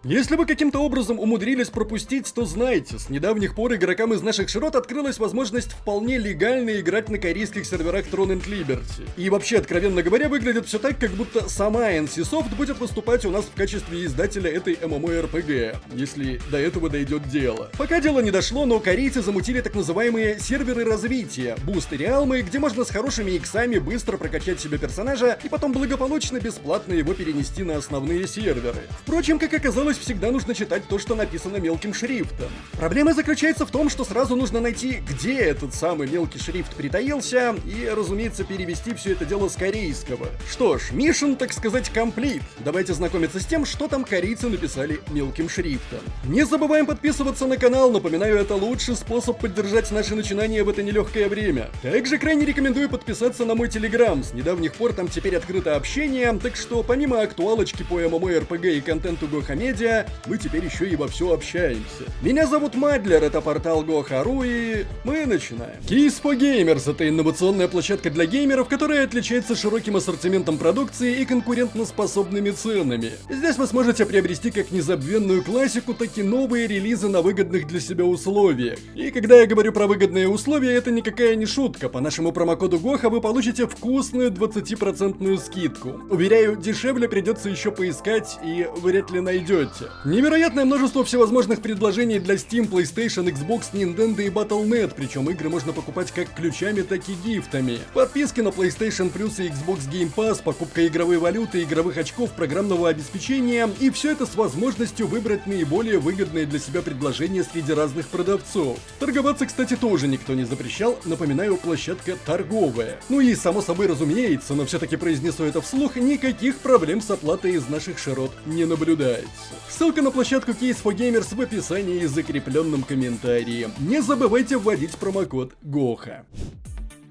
Если вы каким-то образом умудрились пропустить, то знайте, с недавних пор игрокам из наших широт открылась возможность вполне легально играть на корейских серверах Tron and Liberty. И вообще, откровенно говоря, выглядит все так, как будто сама NCSoft будет выступать у нас в качестве издателя этой MMORPG, если до этого дойдет дело. Пока дело не дошло, но корейцы замутили так называемые серверы развития, бусты реалмы, где можно с хорошими иксами быстро прокачать себе персонажа и потом благополучно бесплатно его перенести на основные серверы. Впрочем, как оказалось, всегда нужно читать то, что написано мелким шрифтом. Проблема заключается в том, что сразу нужно найти, где этот самый мелкий шрифт притаился, и, разумеется, перевести все это дело с корейского. Что ж, mission, так сказать, complete. Давайте знакомиться с тем, что там корейцы написали мелким шрифтом. Не забываем подписываться на канал, напоминаю, это лучший способ поддержать наши начинания в это нелегкое время. Также крайне рекомендую подписаться на мой телеграм, с недавних пор там теперь открыто общение, так что помимо актуалочки по MMORPG и контенту Гоха Медиа, мы теперь еще и во все общаемся. Меня зовут Мадлер, это портал Goha.ru, и мы начинаем. Keys for Gamers — это инновационная площадка для геймеров, которая отличается широким ассортиментом продукции и конкурентоспособными ценами. Здесь вы сможете приобрести как незабвенную классику, так и новые релизы на выгодных для себя условиях. И когда я говорю про выгодные условия, это никакая не шутка. По нашему промокоду Goha вы получите вкусную 20% скидку. Уверяю, дешевле придется еще поискать и вряд ли найдете. Невероятное множество всевозможных предложений для Steam, PlayStation, Xbox, Nintendo и Battle.net, причем игры можно покупать как ключами, так и гифтами. Подписки на PlayStation Plus и Xbox Game Pass, покупка игровой валюты, игровых очков, программного обеспечения, и все это с возможностью выбрать наиболее выгодные для себя предложения среди разных продавцов. Торговаться, кстати, тоже никто не запрещал, напоминаю, площадка торговая. Ну и само собой разумеется, но все-таки произнесу это вслух, никаких проблем с оплатой из наших широт не наблюдается. Ссылка на площадку Keys for Gamers в описании и закрепленном комментарии. Не забывайте вводить промокод GOHA.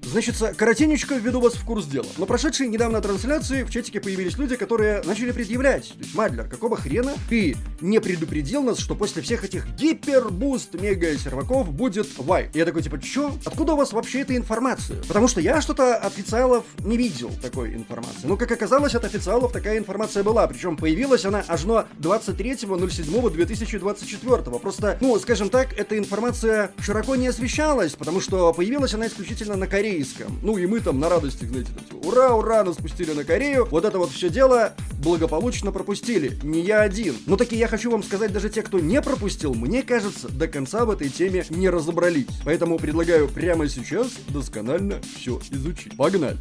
Значит, коротенечко введу вас в курс дела. На прошедшей недавно трансляции в чатике появились люди, которые начали предъявлять. То есть, Мадлер, какого хрена ты не предупредил нас, что после всех этих гипербуст мега-серваков будет вай? И я такой, типа, чё? Откуда у вас вообще эта информация? Потому что я что-то от официалов не видел такой информации. Но, как оказалось, от официалов такая информация была. Причем появилась она аж на 23.07.2024. Просто, ну, скажем так, эта информация широко не освещалась, потому что появилась она исключительно на корейском. Ну и мы там на радости, знаете, там, ура, ура, нас пустили на Корею. Вот это вот все дело благополучно пропустили. Не я один. Но таки я хочу вам сказать, даже те, кто не пропустил, мне кажется, до конца в этой теме не разобрались. Поэтому предлагаю прямо сейчас досконально все изучить. Погнали!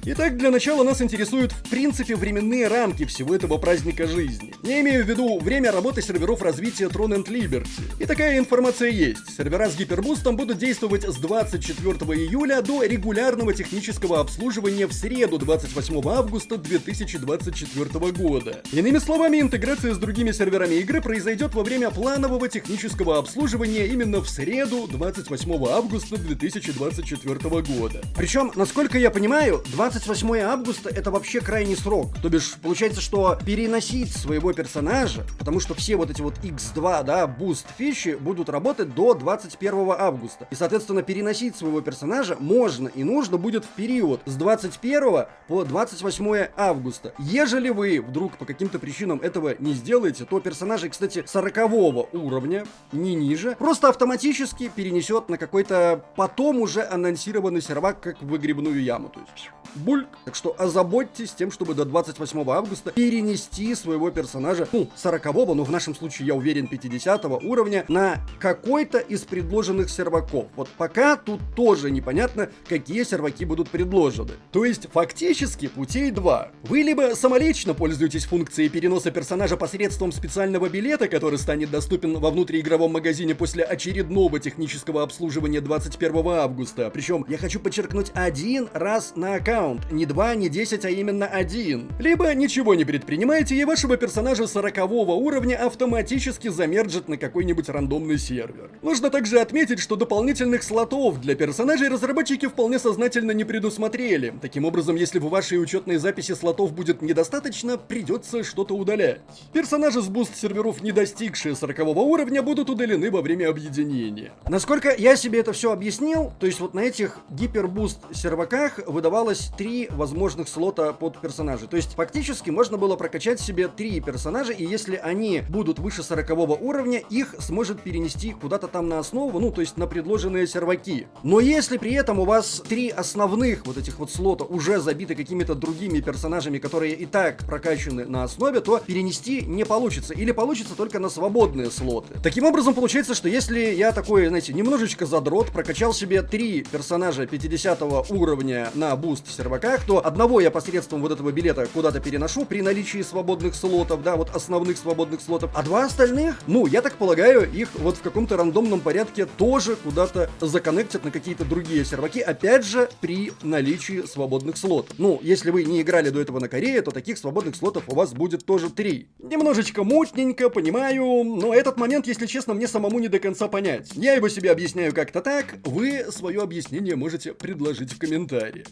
Итак, для начала нас интересуют в принципе временные рамки всего этого праздника жизни. Я имею в виду время работы серверов развития Tron and Liberty. И такая информация есть. Сервера с гипербустом будут действовать с 24 июля до регулярного технического обслуживания в среду 28 августа 2024 года. Иными словами, интеграция с другими серверами игры произойдет во время планового технического обслуживания именно в среду 28 августа 2024 года. Причем, насколько я понимаю, 28 августа это вообще крайний срок. То бишь, получается, что переносить своего персонажа, потому что все вот эти вот X2, да, буст фичи будут работать до 21 августа. И, соответственно, переносить своего персонажа можно и нужно будет в период с 21 по 28 августа. Ежели вы вдруг по каким-то причинам этого не сделаете, то персонажей, кстати, 40 уровня, не ниже, просто автоматически перенесет на какой-то потом уже анонсированный сервак, как в выгребную яму. То есть бульк. Так что озаботьтесь тем, чтобы до 28 августа перенести своего персонажа, 40-го, но в нашем случае, я уверен, 50-го уровня, на какой-то из предложенных серваков. Вот пока тут тоже непонятно, какие серваки будут предложены. То есть, фактически, путей два. Вы либо самолично пользуетесь функцией переноса персонажа посредством специального билета, который станет доступен во внутриигровом магазине после очередного технического обслуживания 21 августа. Причем, я хочу подчеркнуть, один раз на аккаунт. Не 2, не 10, а именно 1. Либо ничего не предпринимаете, и вашего персонажа 40-го уровня автоматически замерджат на какой-нибудь рандомный сервер. Нужно также отметить, что дополнительных слотов для персонажей разработчики вполне сознательно не предусмотрели. Таким образом, если в вашей учетной записи слотов будет недостаточно, придется что-то удалять. Персонажи с буст-серверов, не достигшие 40-го уровня, будут удалены во время объединения. Насколько я себе это все объяснил, то есть вот на этих гипербуст-серваках выдавалось 3 возможных слота под персонажей. То есть фактически можно было прокачать себе 3 персонажа, и если они будут выше 40 уровня, их сможет перенести куда-то там на основу, ну то есть на предложенные серваки. Но если при этом у вас 3 основных вот этих вот слота уже забиты какими-то другими персонажами, которые и так прокачаны на основе, то перенести не получится. Или получится только на свободные слоты. Таким образом, получается, что если я такой, знаете, немножечко задрот, прокачал себе 3 персонажа 50 уровня на буст в серваках, то одного я посредством вот этого билета куда-то переношу при наличии свободных слотов, да, вот основных свободных слотов, а 2 остальных, ну, я так полагаю, их вот в каком-то рандомном порядке тоже куда-то законнектят на какие-то другие серваки, опять же, при наличии свободных слотов. Ну, если вы не играли до этого на Корее, то таких свободных слотов у вас будет тоже 3. Немножечко мутненько, понимаю, но этот момент, если честно, мне самому не до конца понять. Я его себе объясняю как-то так, вы свое объяснение можете предложить в комментариях.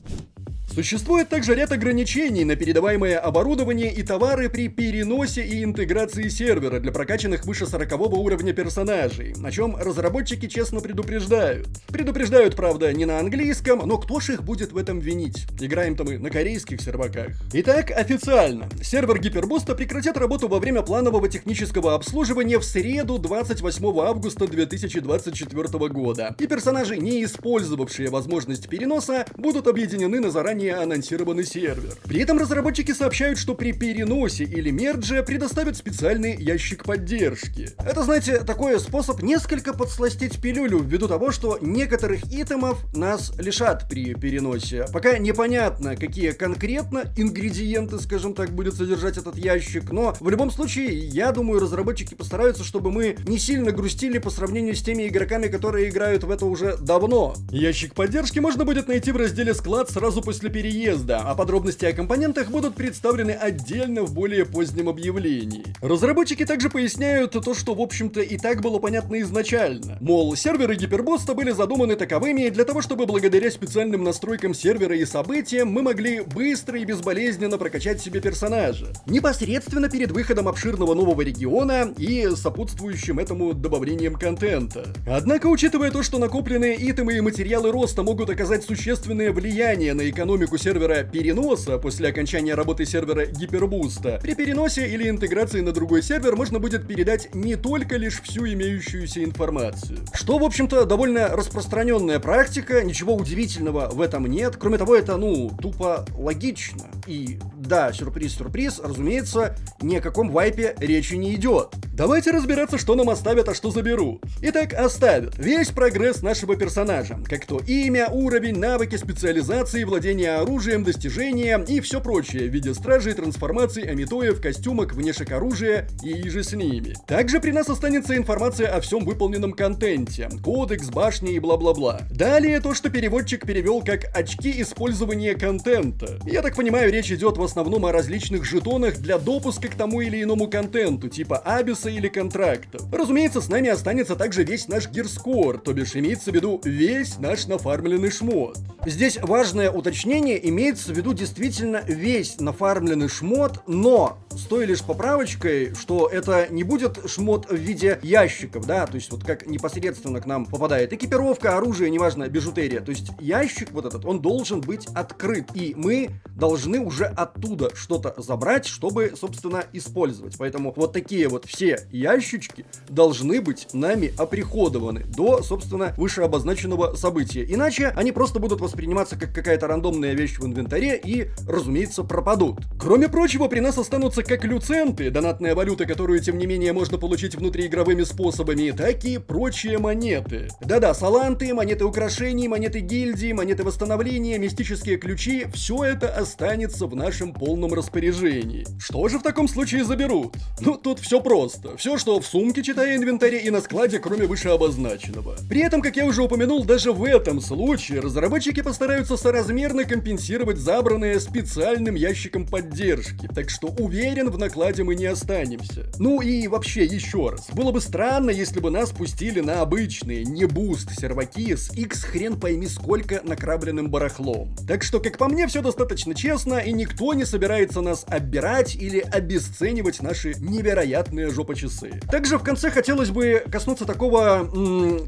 Существует также ряд ограничений на передаваемое оборудование и товары при переносе и интеграции сервера для прокачанных выше 40 уровня персонажей, о чем разработчики честно предупреждают. Предупреждают, правда, не на английском, но кто ж их будет в этом винить? Играем-то мы на корейских серваках. Итак, официально. Сервер Гипербуста прекратит работу во время планового технического обслуживания в среду 28 августа 2024 года. И персонажи, не использовавшие возможность переноса, будут объединены на заранее анонсированный сервер. При этом разработчики сообщают, что при переносе или мердже предоставят специальный ящик поддержки. Это, знаете, такой способ несколько подсластить пилюлю ввиду того, что некоторых итемов нас лишат при переносе. Пока непонятно, какие конкретно ингредиенты, скажем так, будет содержать этот ящик, но в любом случае, я думаю, разработчики постараются, чтобы мы не сильно грустили по сравнению с теми игроками, которые играют в это уже давно. Ящик поддержки можно будет найти в разделе «Склад» сразу после переезда, а подробности о компонентах будут представлены отдельно в более позднем объявлении. Разработчики также поясняют то, что в общем-то и так было понятно изначально. Мол, серверы Гипербуста были задуманы таковыми для того, чтобы благодаря специальным настройкам сервера и событиям мы могли быстро и безболезненно прокачать себе персонажа. Непосредственно перед выходом обширного нового региона и сопутствующим этому добавлением контента. Однако, учитывая то, что накопленные итемы и материалы роста могут оказать существенное влияние на экономику сервера переноса после окончания работы сервера Гипербуста, при переносе или интеграции на другой сервер можно будет передать не только лишь всю имеющуюся информацию. Что, в общем-то, довольно распространенная практика, ничего удивительного в этом нет. Кроме того, это, тупо логично. И да, сюрприз-сюрприз, разумеется, ни о каком вайпе речи не идет. Давайте разбираться, что нам оставят, а что заберут. Итак, оставят весь прогресс нашего персонажа, как то имя, уровень, навыки, специализации, владение оружием, достижения и все прочее в виде стражей, трансформаций, амитоев, костюмок, внешек оружия и иже с ними. Также при нас останется информация о всем выполненном контенте, кодекс, башни и бла-бла-бла. Далее то, что переводчик перевел как очки использования контента. Я так понимаю, речь идет в основном о различных жетонах для допуска к тому или иному контенту, типа абиса или контрактов. Разумеется, с нами останется также весь наш гирскор, то бишь имеется в виду весь наш нафармленный шмот. Здесь важное уточнение, имеется в виду действительно весь нафармленный шмот, но с той лишь поправочкой, что это не будет шмот в виде ящиков, да, то есть вот как непосредственно к нам попадает экипировка, оружие, неважно, бижутерия, то есть ящик вот этот, он должен быть открыт, и мы должны уже оттуда что-то забрать, чтобы, собственно, использовать. Поэтому вот такие вот все ящички должны быть нами оприходованы до, собственно, вышеобозначенного события. Иначе они просто будут восприниматься как какая-то рандомная вещь в инвентаре и, разумеется, пропадут. Кроме прочего, при нас останутся как люценты, донатная валюта, которую, тем не менее, можно получить внутриигровыми способами, так и прочие монеты. Да-да, саланты, монеты украшений, монеты гильдии, монеты восстановления, мистические ключи, все это останется в нашем полном распоряжении. Что же в таком случае заберут? Тут все просто. Все, что в сумке, читая инвентаре, и на складе, кроме вышеобозначенного. При этом, как я уже упомянул, даже в этом случае разработчики постараются соразмерно компенсировать забранное специальным ящиком поддержки. Так что уверен, в накладе мы не останемся. Ну и вообще, еще раз. Было бы странно, если бы нас пустили на обычные, не буст серваки с x хрен пойми сколько накрабленным барахлом. Так что, как по мне, все достаточно честно, и никто не собирается нас оббирать или обесценивать наши невероятные жопочные часы. Также в конце хотелось бы коснуться такого,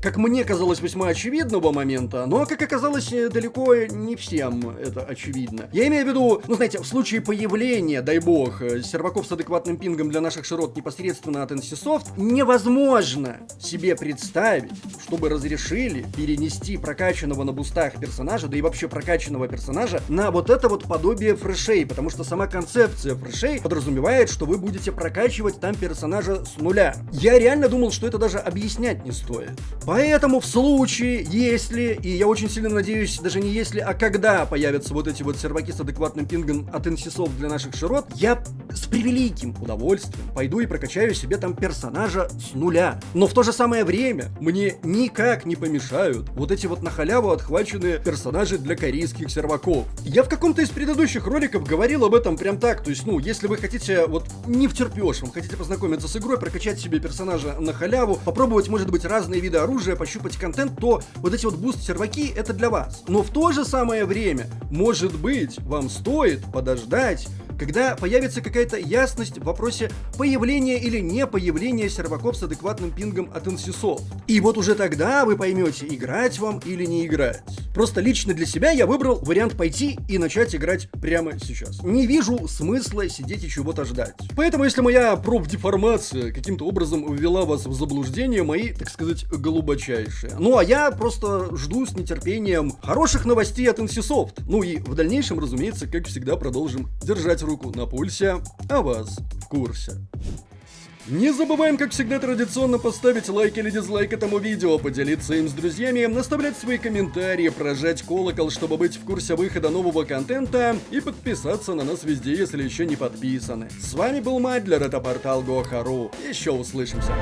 как мне казалось, весьма очевидного момента, но, как оказалось, далеко не всем это очевидно. Я имею в виду, ну знаете, в случае появления, дай бог, серваков с адекватным пингом для наших широт непосредственно от NCSoft, невозможно себе представить, чтобы разрешили перенести прокачанного на бустах персонажа, да и вообще прокачанного персонажа, на вот это вот подобие фрешей, потому что сама концепция фрешей подразумевает, что вы будете прокачивать там персонажа с нуля. Я реально думал, что это даже объяснять не стоит. Поэтому в случае, если, и я очень сильно надеюсь, даже не если, а когда появятся вот эти вот серваки с адекватным пингом от NCSoft для наших широт, я с превеликим удовольствием пойду и прокачаю себе там персонажа с нуля. Но в то же самое время мне никак не помешают вот эти вот на халяву отхваченные персонажи для корейских серваков. Я в каком-то из предыдущих роликов говорил об этом прям так, то есть, ну, если вы хотите вот не втерпёшь, вам хотите познакомиться с игрой, прокачать себе персонажа на халяву, попробовать, может быть, разные виды оружия, пощупать контент, то вот эти вот буст-серваки это для вас. Но в то же самое время, может быть, вам стоит подождать, когда появится какая-то ясность в вопросе появления или не появления серваков с адекватным пингом от NCSoft. И вот уже тогда вы поймете, играть вам или не играть. Просто лично для себя я выбрал вариант пойти и начать играть прямо сейчас. Не вижу смысла сидеть и чего-то ждать. Поэтому, если моя профдеформация каким-то образом ввела вас в заблуждение, мои, так сказать, голубочайшие. Ну а я просто жду с нетерпением хороших новостей от NCSoft. Ну и в дальнейшем, разумеется, как всегда, продолжим держать руку на пульсе, а вас в курсе. Не забываем, как всегда, традиционно поставить лайк или дизлайк этому видео, поделиться им с друзьями, оставлять свои комментарии, прожать колокол, чтобы быть в курсе выхода нового контента, и подписаться на нас везде, если еще не подписаны. С вами был Мадлер, это портал Go.ru. Еще услышимся.